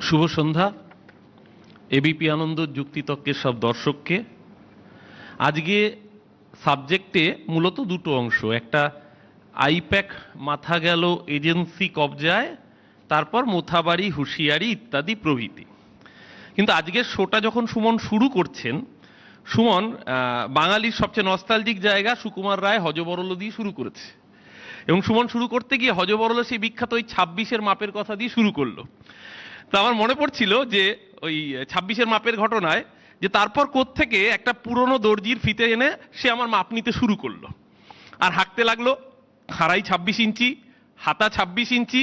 শুভ সন্ধ্যা। ABP আনন্দ যুক্তিতক্কের সব দর্শককে। আজকে সাবজেক্টে মূলত দুটো অংশ, একটা আইপ্যাক মাথা গেল এজেন্সি কবজায়, তারপর মোথাবাড়ি হুঁশিয়ারি ইত্যাদি প্রভৃতি। কিন্তু আজকের শোটা যখন সুমন শুরু করছেন, সুমন বাঙালির সবচেয়ে নস্টালজিক জায়গা সুকুমার রায় হযবরল দিয়ে শুরু করেছে, এবং সুমন শুরু করতে গিয়ে হযবরল সেই বিখ্যাত ওই 26-এর মাপের কথা দিয়ে শুরু করলো। তো আমার মনে পড়ছিল যে ওই 26-এর মাপের ঘটনায় যে তারপর কোত্থেকে একটা পুরনো দর্জির ফিতে এনে সে আমার মাপ নিতে শুরু করলো আর হাঁকতে লাগলো, খাড়াই 26 ইঞ্চি, হাতা 26 ইঞ্চি,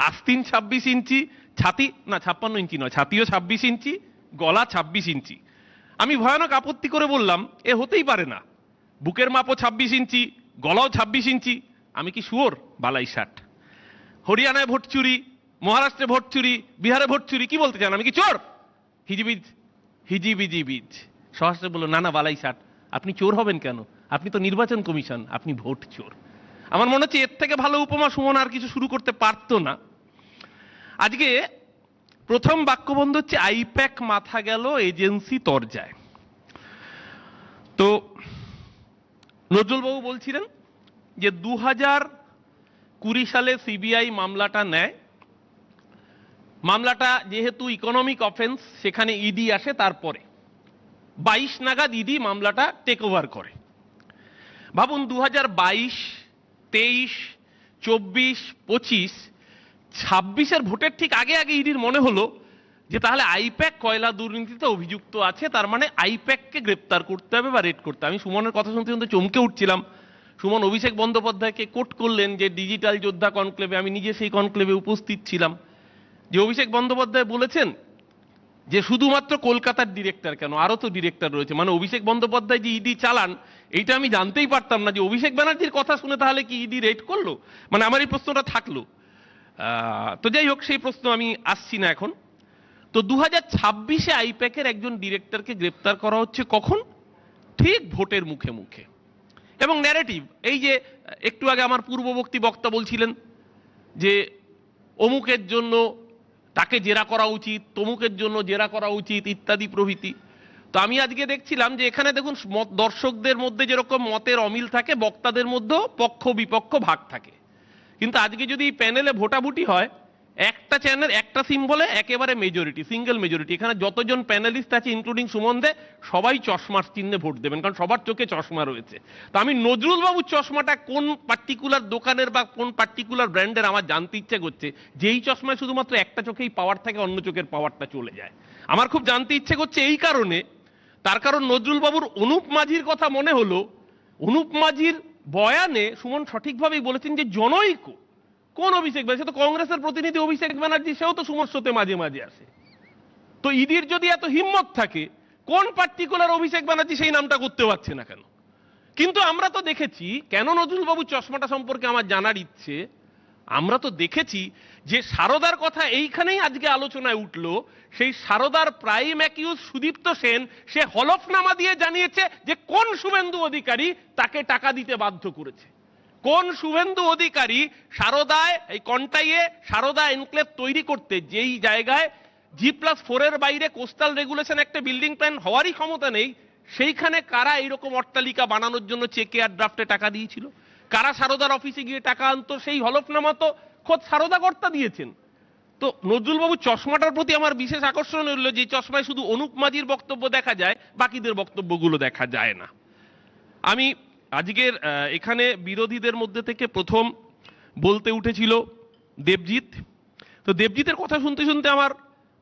আস্তিন 26 ইঞ্চি, ছাতি না 56 ইঞ্চি নয়, ছাতিও 26 ইঞ্চি, গলা 26 ইঞ্চি। আমি ভয়ানক আপত্তি করে বললাম, এ হতেই পারে না, বুকের মাপও 26 ইঞ্চি, গলাও 26 ইঞ্চি। আমি কি শুয়োর? বালাই ষাট। হরিয়ানায় ভোট চুরি, মহারাষ্ট্রে ভোট চুরি, বিহারে ভোট চুরি, কি বলতে চান? আমি কি চোর? হিজিবিজ হিজিবিজিবিজ। সহস্রে বলল, না না বালাই ষাট, আপনি চোর হবেন কেন? আপনি তো নির্বাচন কমিশন, আপনি ভোট চোর। আমার মনে হচ্ছে এর থেকে ভালো উপমা সুমন আর কিছু শুরু করতে পারতো না। আজকে প্রথম বাক্যবন্ধ হচ্ছে আইপ্যাক মাথা গেল এজেন্সি তরজায়। তো নজরুলবাবু বলছিলেন যে 2020 সালে সিবিআই মামলাটা নেয়। মামলাটা যেহেতু ইকোনমিক অফেন্স, সেখানে ইডি আসে তারপরে 22 নাগাদ ইডি মামলাটা টেক ওভার করে। ভাবুন 2022, 23, 24, 25, 26-এর ভোটের ঠিক আগে আগে ইডির মনে হলো যে তাহলে আইপ্যাক কয়লা দুর্নীতিতে অভিযুক্ত আছে, তার মানে আইপ্যাককে গ্রেপ্তার করতে হবে বা রেড করতে হবে। আমি সুমনের কথা শুনতে শুনতে চমকে উঠছিলাম। সুমন অভিষেক বন্দ্যোপাধ্যায়কে কোট করলেন যে ডিজিটাল যোদ্ধা কনক্লেভে, আমি নিজে সেই কনক্লেভে উপস্থিত ছিলাম, যে অভিষেক বন্দ্যোপাধ্যায় বলেছেন যে শুধুমাত্র কলকাতার ডিরেক্টর কেন, আরো তো ডিরেক্টর রয়েছে। মানে অভিষেক বন্দ্যোপাধ্যায় যে ইডি চালান, এইটা আমি জানতেই পারতাম না যে অভিষেক ব্যানার্জির কথা শুনে তাহলে কি ইডি রেড করলো। মানে আমার এই প্রশ্নটা থাকলো। তো যাই হোক, সেই প্রশ্ন আমি আসছি না এখন। তো 2026-এ আইপ্যাকের একজন ডিরেক্টরকে গ্রেপ্তার করা হচ্ছে কখন? ঠিক ভোটের মুখে মুখে। এবং ন্যারেটিভ, এই যে একটু আগে আমার পূর্ববর্তী বক্তা বলছিলেন যে অমুকের জন্য তাকে জেরা করা উচিত, তমুকের জন্য জেরা করা উচিত ইত্যাদি প্রভৃতি। তো আমি আজকে দেখছিলাম যে এখানে দেখুন, দর্শকদের মধ্যে যেরকম মতের অমিল থাকে, বক্তাদের মধ্যেও পক্ষ বিপক্ষ ভাগ থাকে। কিন্তু আজকে যদি প্যানেলে ভোটাভুটি হয়, একটা চ্যানেল একটা সিম্বলে একেবারে মেজরিটি, সিঙ্গেল মেজরিটি। এখানে যতজন প্যানেলিস্ট আছে ইনক্লুডিং সুমন দে, সবাই চশমার চিহ্নে ভোট দেবেন, কারণ সবার চোখে চশমা রয়েছে। তো আমি নজরুল বাবুর চশমাটা কোন পার্টিকুলার দোকানের বা কোন পার্টিকুলার ব্র্যান্ডের আমার জানতে ইচ্ছে করছে। যেই চশমায় শুধুমাত্র একটা চোখেই পাওয়ার থাকে, অন্য চোখের পাওয়ারটা চলে যায়। আমার খুব জানতে ইচ্ছে করছে এই কারণে, তার কারণ নজরুল বাবুর অনুপ মাঝির কথা মনে হলো। অনুপ মাঝির বয়ানে সুমন সঠিকভাবেই বলেছেন যে জনৈক কোন অভিষেক ব্যানার্জি, সে তো কংগ্রেসের প্রতিনিধি অভিষেক ব্যানার্জি, সেও তো সুমন শোতে মাঝে মাঝে আসে। তো ইডির যদি এত হিম্মত থাকে, কোন পার্টিকুলার অভিষেক ব্যানার্জি সেই নামটা করতে পারছে না কেন? কিন্তু আমরা তো দেখেছি, কেন নজরুল বাবু চশমাটা সম্পর্কে আমার জানার ইচ্ছে, আমরা তো দেখেছি যে সারদার কথা এইখানেই আজকে আলোচনায় উঠলো। সেই সারদার প্রাইম অ্যাকিউজ সুদীপ্ত সেন, সে হলফনামা দিয়ে জানিয়েছে যে কোন শুভেন্দু অধিকারী তাকে টাকা দিতে বাধ্য করেছে। কোন শুভেন্দু অধিকারী সারদায়, এই কন্টাইয়ে সারদা এনক্লেভ তৈরি করতে, যেই জায়গায় G+4 এর বাইরে কোস্টাল রেগুলেশন একটা বিল্ডিং প্ল্যান হওয়ারই ক্ষমতা নেই, সেইখানে কারা এইরকম অট্টালিকা বানানোর জন্য চেকে আর ড্রাফটে টাকা দিয়েছিল, কারা সারদার অফিসে গিয়ে টাকা আনতো, সেই হলফনামা তো খোদ সারদা কর্তা দিয়েছেন। তো নজরুলবাবু চশমাটার প্রতি আমার বিশেষ আকর্ষণ হলো যে চশমায় শুধু অনুপ মাঝির বক্তব্য দেখা যায়, বাকিদের বক্তব্যগুলো দেখা যায় না। আমি আজকের এখানে বিরোধীদের মধ্যে থেকে প্রথম বলতে উঠেছিল দেবজিৎ। তো দেবজিতের কথা শুনতে শুনতে আমার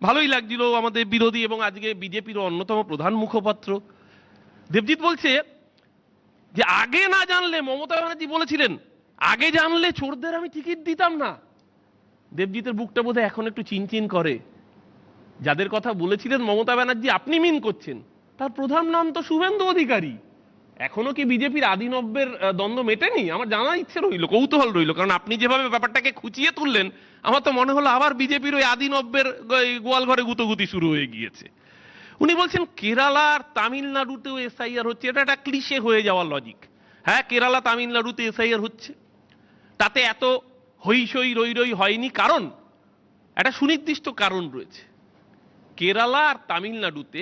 ভালোই লাগছিল, আমাদের বিরোধী এবং আজকে বিজেপির অন্যতম প্রধান মুখপাত্র। দেবজিৎ বলছে যে আগে না জানলে, মমতা ব্যানার্জি বলেছিলেন আগে জানলে চোরদের আমি টিকিট দিতাম না। দেবজিতের বুকটা বোধহয় এখন একটু চিনচিন করে। যাদের কথা বলেছিলেন মমতা ব্যানার্জি আপনি মিন করছেন, তার প্রধান নাম তো শুভেন্দু অধিকারী। এখনো কি বিজেপির আদি নব্যের দ্বন্দ্ব মেটেনি? আমার জানার ইচ্ছে রইল, কৌতূহল রইল, কারণ আপনি যেভাবে ব্যাপারটাকে খুঁচিয়ে তুললেন, আমার তো মনে হলো আবার বিজেপির ওই আদি নব্যের গোয়াল ঘরে গুতোগুতি শুরু হয়ে গিয়েছে। উনি বলছেন কেরালা আর তামিলনাড়ুতেও এসআইআর হচ্ছে, এটা একটা ক্লিশে হয়ে যাওয়ার লজিক। হ্যাঁ, কেরালা তামিলনাড়ুতে এসআইআর হচ্ছে, তাতে এত হইসই রই রই হয়নি, কারণ একটা সুনির্দিষ্ট কারণ রয়েছে। কেরালা আর তামিলনাড়ুতে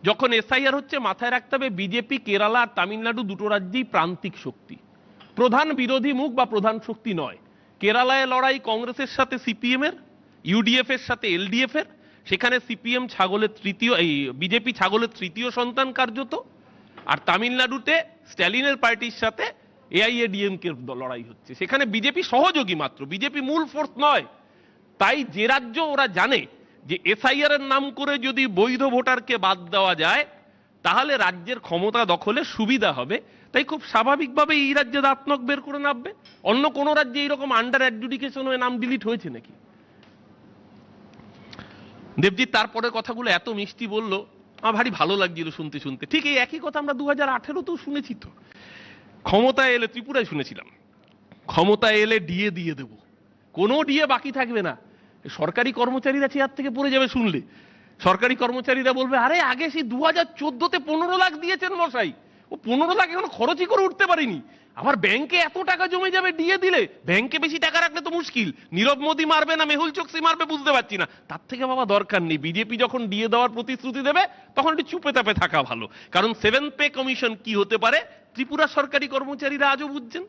যখন এসআইআর হচ্ছে, মাথায় রাখতে হবে বিজেপি কেরালা আর তামিলনাড়ু দুটো রাজ্যেই প্রান্তিক শক্তি, প্রধান বিরোধী মুখ বা প্রধান শক্তি নয়। কেরালায় লড়াই কংগ্রেসের সাথে সিপিএম এর, ইউডিএফ এর সাথে এলডিএফ এর, সেখানে সিপিএম ছাগলের তৃতীয়, এই বিজেপি ছাগলের তৃতীয় সন্তান কার্যত। আর তামিলনাড়ুতে স্ট্যালিনের পার্টির সাথে এআইএডিএমকে লড়াই হচ্ছে, সেখানে বিজেপি সহযোগী মাত্র, বিজেপি মূল ফোর্স নয়। তাই যে রাজ্য ওরা জানে যে এসআইআর এর নাম করে যদি বৈধ ভোটারকে বাদ দেওয়া যায় তাহলে রাজ্যের ক্ষমতা দখলে সুবিধা হবে, তাই খুব স্বাভাবিকভাবে এই রাজ্যে দাঁত নখ বের করে নামবে। অন্য কোন রাজ্যে এইরকম আন্ডার অ্যাডজুডিকেশন হয়ে নাম ডিলিট হয়েছে নাকি? দেবজিৎ তারপরে কথাগুলো এত মিষ্টি বললো, আমার ভারী ভালো লাগছিল শুনতে শুনতে। ঠিক এই একই কথা আমরা 2018-তেও শুনেছি। তো ক্ষমতায় এলে, ত্রিপুরায় শুনেছিলাম, ক্ষমতায় এলে ডিএ দিয়ে দেব, কোনো ডিএ বাকি থাকবে না। সরকারি কর্মচারীরা চেয়ার থেকে পড়ে যাবে শুনলে। সরকারি কর্মচারীরা বলবে, আরে আগে সেই 2014-তে 15 লাখ দিয়েছেন মশাই, ও 15 লাখ এখন খরচই করে উঠতে পারিনি, আবার ব্যাংকে এত টাকা জমে যাবে ডিএ দিলে। ব্যাংকে বেশি টাকা রাখলে তো মুশকিল, নীরব মোদী মারবে না মেহুল চোকসি মারবে বুঝতে পারছি না। তার থেকে বাবা দরকার নেই, বিজেপি যখন ডিএ দেওয়ার প্রতিশ্রুতি দেবে তখন একটু চুপে তাপে থাকা ভালো। কারণ 7th পে কমিশন কি হতে পারে ত্রিপুরা সরকারি কর্মচারীরা আজও বুঝছেন।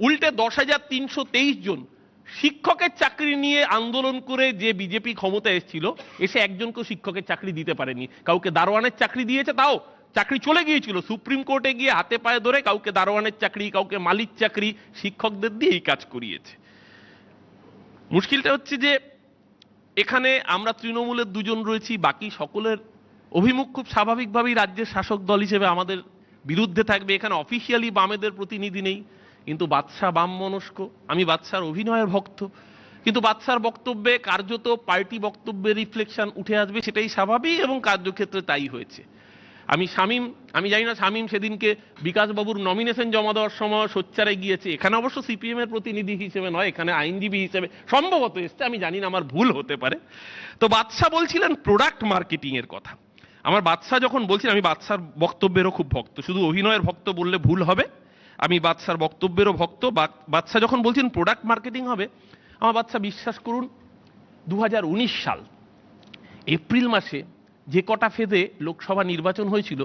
উল্টে 10,323 জন শিক্ষকের চাকরি নিয়ে আন্দোলন করে যে বিজেপি ক্ষমতা এসেছিল, এসে একজনকেও শিক্ষকের চাকরি দিতে পারেনি। কাউকে দারোয়ানের চাকরি দিয়েছে, তাও চাকরি চলে গিয়েছিল, সুপ্রিম কোর্টে গিয়ে হাতে পায়ে ধরে কাউকে দারোয়ানের চাকরি, কাউকে মালিক চাকরি, শিক্ষকদের দিয়ে এই কাজ করিয়েছে। মুশকিলটা হচ্ছে যে এখানে আমরা তৃণমূলের দুজন রয়েছি, বাকি সকলের অভিমুখ খুব স্বাভাবিকভাবেই রাজ্যের শাসক দল হিসেবে আমাদের বিরুদ্ধে থাকবে। এখানে অফিসিয়ালি বামেদের প্রতিনিধি নেই, কিন্তু বাদশা বাম মনস্ক, আমি বাদশার অভিনয়ের ভক্ত, কিন্তু বাদশার বক্তব্যে কার্যত পার্টি বক্তব্যের রিফ্লেকশন উঠে আসবে, সেটাই স্বাভাবিক এবং কার্যক্ষেত্রে তাই হয়েছে। আমি জানি না শামীম সেদিনকে বিকাশবাবুর নমিনেশন জমা দেওয়ার সময় সোচ্চারে গিয়েছে, এখানে অবশ্য সিপিএম এর প্রতিনিধি হিসেবে নয়, এখানে আইনজীবী হিসেবে সম্ভবত এসছে, আমি জানি না, আমার ভুল হতে পারে। তো বাদশা বলছিলেন প্রোডাক্ট মার্কেটিং এর কথা। আমার বাদশা যখন বলছিলেন, আমি বাদশার বক্তব্যেরও খুব ভক্ত, শুধু অভিনয়ের ভক্ত বললে ভুল হবে, আমি বাদশার বক্তব্যেরও ভক্ত। বাদশা যখন বলছেন প্রোডাক্ট মার্কেটিং হবে, আমার বাদশা বিশ্বাস করুন 2019 সাল এপ্রিল মাসে যে কটা ফেজে লোকসভা নির্বাচন হয়েছিল,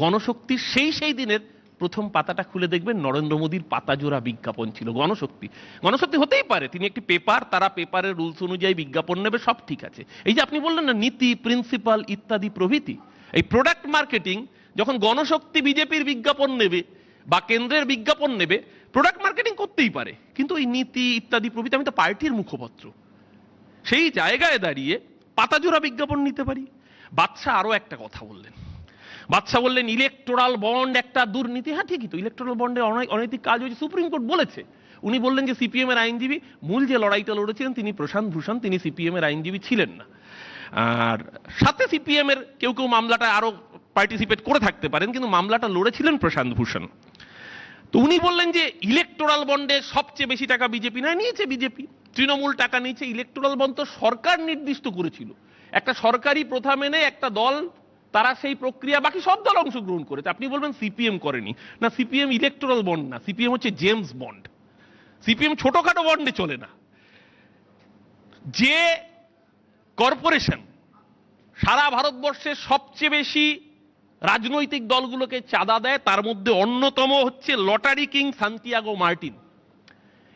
গণশক্তির সেই দিনের প্রথম পাতাটা খুলে দেখবেন নরেন্দ্র মোদীর পাতাজোড়া বিজ্ঞাপন ছিল। গণশক্তি হতেই পারে তিনি একটি পেপার, তারা পেপারের রুলস অনুযায়ী বিজ্ঞাপন নেবে, সব ঠিক আছে। এই যে আপনি বললেন না নীতি, প্রিন্সিপাল ইত্যাদি প্রভৃতি, এই প্রোডাক্ট মার্কেটিং যখন গণশক্তি বিজেপির বিজ্ঞাপন নেবে বা কেন্দ্রের বিজ্ঞাপন নেবে, প্রোডাক্ট মার্কেটিং করতেই পারে, কিন্তু এই নীতি ইত্যাদি প্রভৃতি, আমি তো পার্টির মুখপত্র, সেই জায়গায় দাঁড়িয়ে পাতাজোড়া বিজ্ঞাপন নিতে পারি। বাদশা আরো একটা কথা বললেন, বাদশা বললেন ইলেকটোরাল বন্ড একটা দুর্নীতি। হ্যাঁ ঠিকই তো, ইলেকটোরাল বন্ডে অনৈতিক কাজ হয়েছে, সুপ্রিম কোর্ট বলেছে। উনি বললেন যে সিপিএম এর আইনজীবী, মূল যে লড়াইটা লড়েছিলেন তিনি প্রশান্ত ভূষণ, তিনি সিপিএম এর আইনজীবী ছিলেন না। আর সাথে সিপিএম এর কেউ কেউ মামলাটা আরো পার্টিসিপেট করে থাকতে পারেন, কিন্তু মামলাটা লড়েছিলেন প্রশান্ত ভূষণ। তো উনি বললেন যে ইলেকটোরাল বন্ডে সবচেয়ে বেশি টাকা বিজেপি নয় নিয়েছে, বিজেপি তৃণমূল টাকা নিয়েছে। ইলেকটোরাল বন্ড তো সরকার নির্দিষ্ট করেছিল, একটা সরকারি প্রথা মেনে একটা দল, তারা সেই প্রক্রিয়া, বাকি সব দল অংশগ্রহণ করেছে। আপনি বলবেন সিপিএম করেনি, না সিপিএম ইলেকটোরাল বন্ড না, সিপিএম হচ্ছে জেমস বন্ড। সিপিএম ছোটখাটো বন্ডে চলে না। যে কর্পোরেশন সারা ভারতবর্ষের সবচেয়ে বেশি রাজনৈতিক দলগুলোকে চাঁদা দেয়, তার মধ্যে অন্যতম হচ্ছে লটারি কিং সান্তিয়াগো মার্টিন।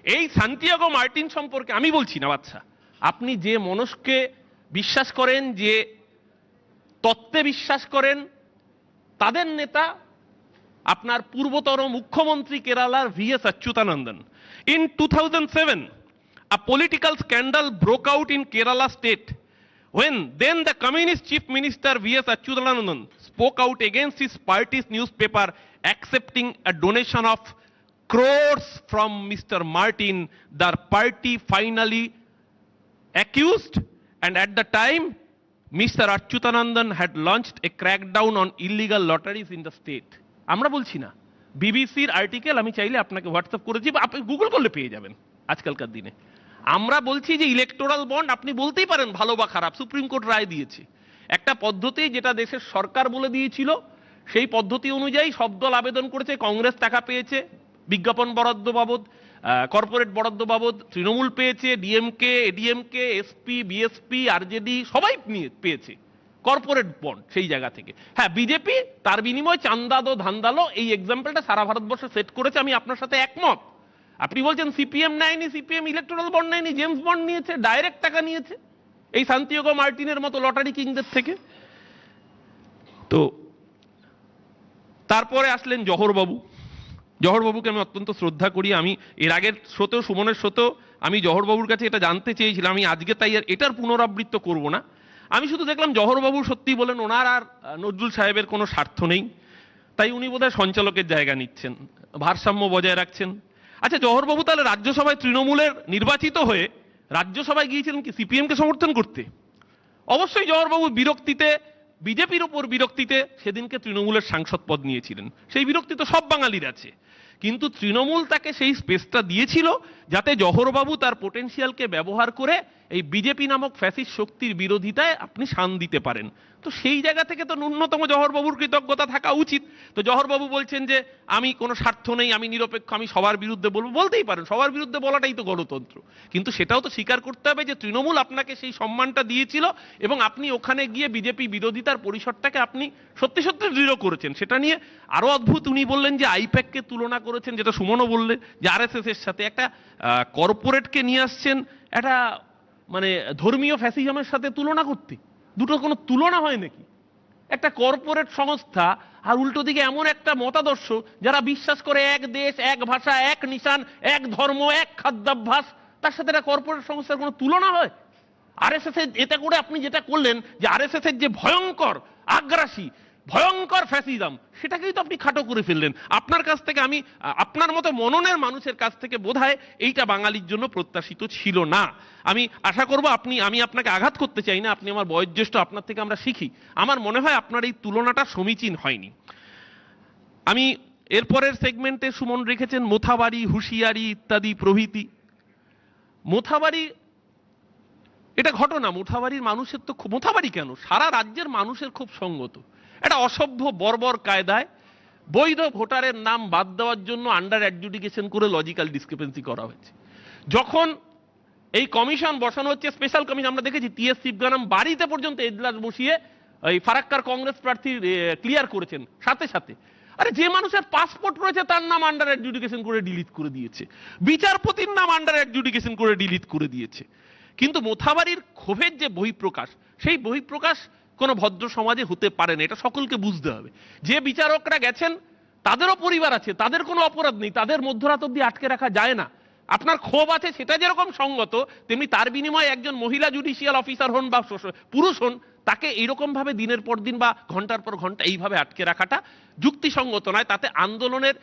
এই সান্তিয়াগো মার্টিন সম্পর্কে আমি বলছি না বাচ্চা, আপনি যে মনস্কে বিশ্বাস করেন, যে তত্ত্বে বিশ্বাস করেন, তাদের নেতা আপনার পূর্বতর মুখ্যমন্ত্রী কেরালার VS Achuthanandan. In 2007 a political scandal broke out in Kerala state when then the communist chief minister V.S. Achyutanandan spoke out against his party's newspaper accepting a donation of crores from Mr. Martin. The party finally accused, and at the time Mr. Achyutanandan had launched a crackdown on illegal lotteries in the state. আমরা বলছি না, বিবিসির article আমি চাইলে আপনাকে WhatsApp করেছি, আপনি Google করলে পেয়ে যাবেন আজকালকার দিনে। আমরা বলছি যে ইলেকটোরাল বন্ড আপনি বলতেই পারেন ভালো বা খারাপ, সুপ্রিম কোর্ট রায় দিয়েছে, একটা পদ্ধতি যেটা দেশের সরকার বলে দিয়েছিল, সেই পদ্ধতি অনুযায়ী সব দল আবেদন করেছে, কংগ্রেস টাকা পেয়েছে বিজ্ঞাপন বরাদ্দ বাবদ, কর্পোরেট বরাদ্দ বাবদ তৃণমূল পেয়েছে, ডিএমকে, এডিএমকে, এসপি, বিএসপি, আরজেডি সবাই পেয়েছে কর্পোরেট বন্ড সেই জায়গা থেকে। হ্যাঁ, বিজেপি তার বিনিময়ে চান্দাদো ধান্দালো এই এক্সাম্পলটা সারা ভারতবর্ষে সেট করেছে, আমি আপনার সাথে একমত। আপনি বলছেন সিপিএম নেয়নি, সিপিএম ইলেকট্রাল বন্ড নেয়নি, জেমস বন্ড নিয়েছে, ডাইরেক্ট টাকা নিয়েছে এই সান্তিয়াগো মার্টিনের মতো লটারি কিংদের থেকে। তো তারপরে আসলেন জহরবাবু। জহরবাবুকে আমি অত্যন্ত শ্রদ্ধা করি। আমি এর আগের শোতেও, সুমনের শোতেও আমি জহরবাবুর কাছে এটা জানতে চেয়েছিলাম, আমি আজকে তাই আর এটার পুনরাবৃত্ত করব না। আমি শুধু দেখলাম জহরবাবু সত্যি বলেন ওনার আর নজরুল সাহেবের কোনো স্বার্থ নেই, তাই উনি বোধহয় সঞ্চালকের জায়গা নিচ্ছেন, ভারসাম্য বজায় রাখছেন। আচ্ছা, জহরবাবু তাহলে রাজ্যসভায় তৃণমূলের নির্বাচিত হয়ে রাজ্যসভায় গিয়েছিলেন কি সিপিএমকে সমর্থন করতে? অবশ্যই জহরবাবু বিরক্তিতে, বিজেপির উপর বিরক্তিতে সেদিনকে তৃণমূলের সাংসদ পদ নিয়েছিলেন, সেই বিরক্তি তো সব বাঙালির আছে। কিন্তু তৃণমূল তাকে সেই স্পেসটা দিয়েছিল যাতে জহরবাবু তার পোটেনশিয়ালকে ব্যবহার করে এই বিজেপি নামক ফ্যাসিস্ট শক্তির বিরোধিতায় আপনি শান দিতে পারেন। তো সেই জায়গা থেকে তো ন্যূনতম জহরবাবুর কৃতজ্ঞতা থাকা উচিত। তো জহরবাবু বলছেন যে আমি কোনো স্বার্থ নেই, আমি নিরপেক্ষ, আমি সবার বিরুদ্ধে বলবো, বলতেই পারেন, সবার বিরুদ্ধে বলাটাই তো গণতন্ত্র। কিন্তু সেটাও তো স্বীকার করতে হবে যে তৃণমূল আপনাকে সেই সম্মানটা দিয়েছিল এবং আপনি ওখানে গিয়ে বিজেপি বিরোধিতার পরিসরটাকে আপনি সত্যি সত্যি দৃঢ় করেছেন। সেটা নিয়ে আরো অদ্ভুত উনি বললেন যে আইপ্যাককে তুলনা করেছেন, যেটা সুমনও বললে, যে আরএসএস এর সাথে একটা কর্পোরেটকে নিয়ে আসছেন একটা মানে ধর্মীয় ফ্যাসিজমের সাথে তুলনা করতে। দুটো কোনো তুলনা হয় নাকি? একটা কর্পোরেট সংস্থা আর উল্টো দিকে এমন একটা মতাদর্শ যারা বিশ্বাস করে এক দেশ, এক ভাষা, এক নিশান, এক ধর্ম, এক খাদ্যাভ্যাস, তার সাথে একটা কর্পোরেট সংস্থার কোনো তুলনা হয়? আরএসএস এর এটা করে আপনি যেটা করলেন যে আরএসএস এর যে ভয়ঙ্কর আগ্রাসী ভয়ঙ্কর ফ্যাসিজম, সেটাকেই তো আপনি খাটো করে ফেললেন। আপনার কাছ থেকে আমি, আপনার মতো মননের মানুষের কাছ থেকে বোধহয় এইটা বাঙালির জন্য প্রত্যাশিত ছিল না। আমি আশা করব আমি আপনাকে আঘাত করতে চাই না, আপনি আমার বয়োজ্যেষ্ঠ, আপনার থেকে আমরা শিখি। আমার মনে হয় আপনার এই তুলনাটা সমীচীন হয়নি। আমি এরপরের সেগমেন্টে সুমন রেখেছেন মোথাবাড়ি, হুঁশিয়ারি ইত্যাদি প্রভৃতি। মোথাবাড়ি এটা ঘটনা, মোথাবাড়ির মানুষের তো মোথাবাড়ি কেন, সারা রাজ্যের মানুষের খুব সঙ্গত একটা অসভ্য বর্বর কায়দায় বৈধ ভোটারের নাম বাদ দেওয়ার জন্য আন্ডার অ্যাডজুডিকেশন করে লজিক্যাল ডিসক্রিপেন্সি করা হয়েছে। যখন এই কমিশন বসানো হচ্ছে, স্পেশাল কমিশন, আমরা দেখেছি টিএস শিবগানাম বাড়িতে পর্যন্ত এজলাস বসিয়ে এই ফারাক্কার কংগ্রেস প্রার্থী ক্লিয়ার করেছেন সাথে সাথে। আরে যে মানুষের পাসপোর্ট রয়েছে তার নাম আন্ডার অ্যাডজুডিকেশন করে ডিলিট করে দিয়েছে, বিচারপতির নাম আন্ডার অ্যাডজুডিকেশন করে ডিলিট করে দিয়েছে। কিন্তু মোথাবাড়ির ক্ষোভের যে বহিঃপ্রকাশ, সেই বহিঃপ্রকাশ কোনো ভদ্র সমাজে হতে পারে না, এটা সকলকে বুঝতে হবে। যে বিচারকরা গেছেন তাদেরও পরিবার আছে, তাদের কোনো অপরাধ নেই, তাদের মধ্যরাত অব্দি আটকে রাখা যায় না। আপনার ক্ষোভ আছে সেটা যেরকম সঙ্গত, তেমনি তার বিনিময়ে একজন মহিলা জুডিশিয়াল অফিসার হন বা পুরুষ হন, তাকে এইরকম ভাবে দিনের পর দিন বা ঘন্টার পর ঘন্টা এইভাবে আটকে রাখাটা যুক্তিসঙ্গত নয়। তাতে আন্দোলনের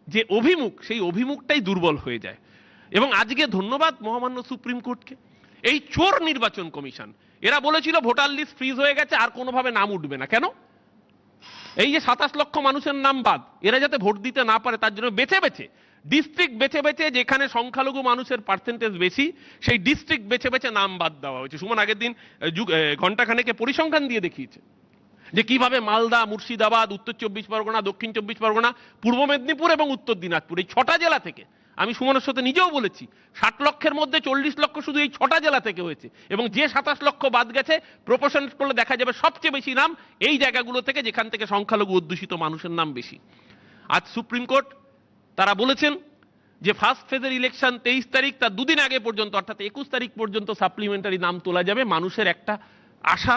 যে অভিমুখ, সেই অভিমুখটাই দুর্বল হয়ে যায়। এবং আজকে ধন্যবাদ মহামান্য সুপ্রিম কোর্টকে, এই চোর নির্বাচন কমিশন, এরা বলেছিল ভোটার লিস্ট ফ্রিজ হয়ে গেছে, আর কোনোভাবে নাম উঠবে না। কেন? এই যে 27 লক্ষ মানুষের নাম বাদ, এরা যাতে ভোট দিতে না পারে তার জন্য বেছে বেছে ডিস্ট্রিক্ট বেছে বেছে, যেখানে সংখ্যালঘু মানুষের পার্সেন্টেজ বেশি, সেই ডিস্ট্রিক্ট বেছে বেছে নাম বাদ দেওয়া হয়েছে। সুমন আগের দিন ঘন্টাখানেকে পরিসংখ্যান দিয়ে দেখিয়েছে যে কিভাবে মালদা, মুর্শিদাবাদ, উত্তর 24 পরগনা, দক্ষিণ 24 পরগনা, পূর্ব মেদিনীপুর এবং উত্তর দিনাজপুর, এই 6টা জেলা থেকে, আমি সুমনের সাথে নিজেও বলেছি 60 লক্ষের মধ্যে 40 লক্ষ শুধু এই 6টা জেলা থেকে হয়েছে। এবং যে 27 লক্ষ বাদ গেছে, প্রপোর্শন করলে দেখা যাবে সবচেয়ে বেশি নাম এই জায়গাগুলো থেকে, যেখান থেকে সংখ্যালঘু অধ্যুষিত মানুষের নাম বেশি। আজ সুপ্রিম কোর্ট তারা বলেছেন যে ফার্স্ট ফেজের ইলেকশন 23 তারিখ, তার দুদিন আগে পর্যন্ত অর্থাৎ 21 তারিখ পর্যন্ত সাপ্লিমেন্টারি নাম তোলা যাবে। মানুষের একটা আশা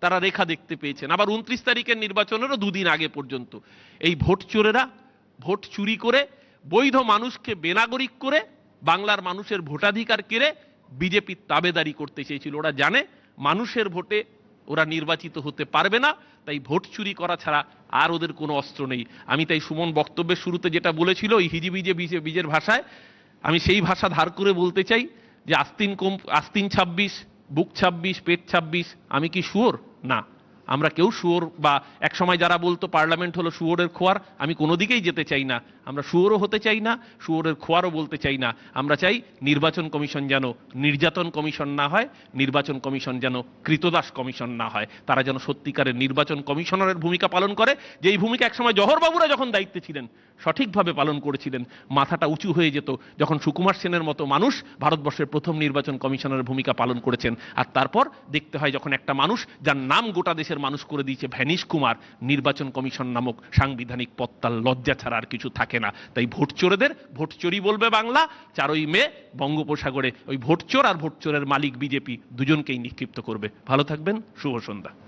তারা রেখা দেখতে পেয়েছেন। আবার 29 তারিখের নির্বাচনেরও দুদিন আগে পর্যন্ত এই ভোট চোরেরা ভোট চুরি করে, বৈধ মানুষকে বেনাগরিক করে, বাংলার মানুষের ভোটাধিকার কেড়ে বিজেপির তাবেদারি করতে চেয়েছিল। ওরা জানে মানুষের ভোটে ওরা নির্বাচিত হতে পারবে না, তাই ভোট চুরি করা ছাড়া আর ওদের কোনো অস্ত্র নেই। আমি তাই সুমন বক্তব্যের শুরুতে যেটা বলেছিল ওই হিজিবিজে বীজের ভাষায়, আমি সেই ভাষা ধার করে বলতে চাই যে আস্তিন 26, বুক 26, পেট 26, আমি কি শুয়োর? না, আমরা কেউ শুয়োর, বা এক সময় যারা বলতো পার্লামেন্ট হলো শুয়োরের খোয়ার, আমি কোনো দিকেই যেতে চাই না। আমরা শুয়োরও হতে চাই না, শুয়োরের খোয়ারও বলতে চাই না। আমরা চাই নির্বাচন কমিশন যেন নির্যাতন কমিশন না হয়, নির্বাচন কমিশন যেন কৃতদাস কমিশন না হয়। তারা যেন সত্যিকারের নির্বাচন কমিশনারের ভূমিকা পালন করে, যেই ভূমিকা একসময় জওহরবাবুরা যখন দায়িত্বে ছিলেন সঠিকভাবে পালন করেছিলেন। মাথাটা উঁচু হয়ে যেত যখন সুকুমার সেনের মতো মানুষ ভারতবর্ষের প্রথম নির্বাচন কমিশনারের ভূমিকা পালন করেছেন। আর তারপর দেখতে হয় যখন একটা মানুষ, যার নাম গোটা দেশের মানুষ করে দিয়েছে ভ্যানিশ কুমার, নির্বাচন কমিশন নামক সাংবিধানিক পত্তার লজ্জা ছাড়া আর কিছু থাকে না। তাই ভোট চোরেদের ভোট চোরই বলবে বাংলা। 4ই মে বঙ্গোপসাগরে ওই ভোট চোর আর ভোট চোরের মালিক বিজেপি দুজনকেই নিক্ষিপ্ত করবে। ভালো থাকবেন, শুভ সন্ধ্যা।